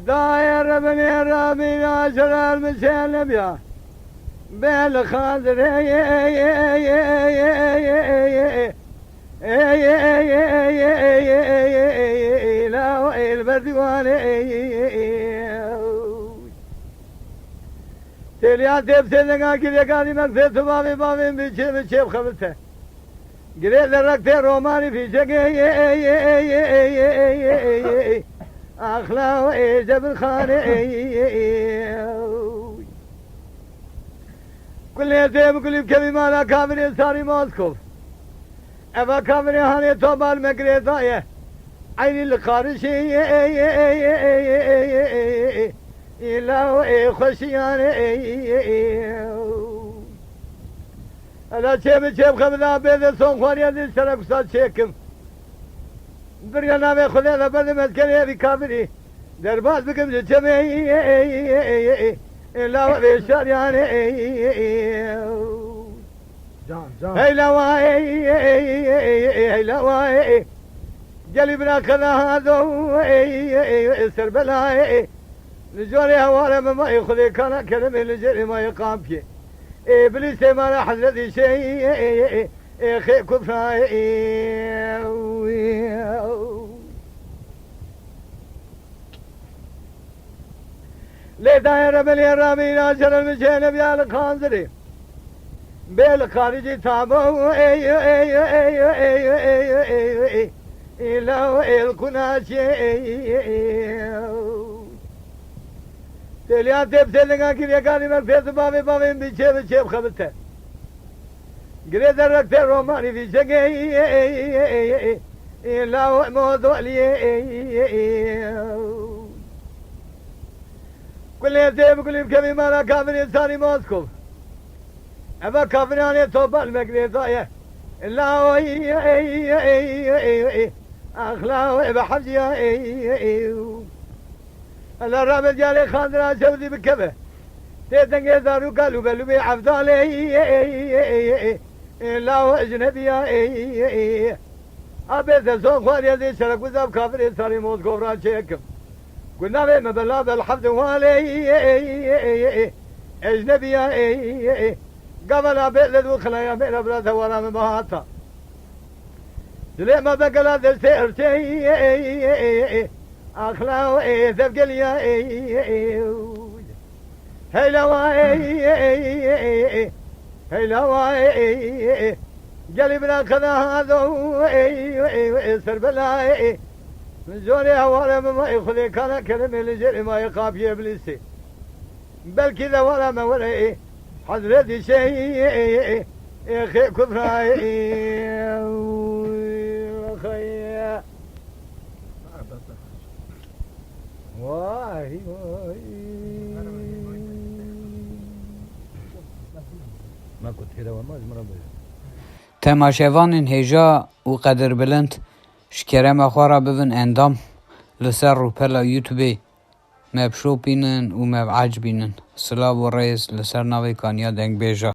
داير بني ربي ناشر المسلم يا بالخضر لا البردوان تليا تبسلنا كذا قاعد مكتب بابي بابي بيشيب خبرته قريت الركت روماني في شقي أخلاو جبل خاني كل يتيم كل كبي مالا كامري ساري موسكوف أبا كامري هاني توبال مقريطاية عيني الخارشي إلا خشيان ألا شيب خبنا بيد صون خواريا دي سرق سات شيكم بريانا بي خلينا بلد مسكني بي كامري درباز بكم جمعي إلا بشاريان جان هي لواي قلبنا خذا هذا سر بلاي نجوري هوارا ما يخذي كان كلمة لجري ما يقام فيه إبليس ما راح الذي شيء خي كفراي ليه داير بلي الرامي ناشر المشين بيا الخانزري بالخارجي تابو إلا الكناشي تليا تبسلنا كذا قاعد مكتب بابي بيشيب خبرته قريت الركت روماني في شقي إلا موضوع لي كل يتيم كل كبي مالا كافرين ساري موسكوف أبا كافراني توبا المقريطاية إلا أخلاو بحجيا ألا رابط جالي خاندرا شودي بكبه تيتنقي دارو قالوا بلو بي عفدالي إلا أجنبيا أبيت سون خواريا دي شرق وزاب كافرين ساري موسكوف ران شيكم قلنا بي مبلا بالحفظ والي أجنبيا قبل أبيت لدو خلايا من أبراد ولا من بهاتا ليه ما بقلا ذا سير شيء أخلاو ثبقليا هي لواي قلبنا خذا هذا سر بلاي من زوري هوالا ما يخذي كان كلمة لجري ما يقاب يبليسي بل كذا ولا ما ولا حضرتي شيء خي كفراي خيا واي ما كنت هنا وما تماشاوان هجا و قدر بلند شکرم اخوارا ببن اندام لسر رو پلا یوتیوبی مبشو بینن و مب عج بینن سلاو و ریز لسر نوی کانیا دنگ بیجا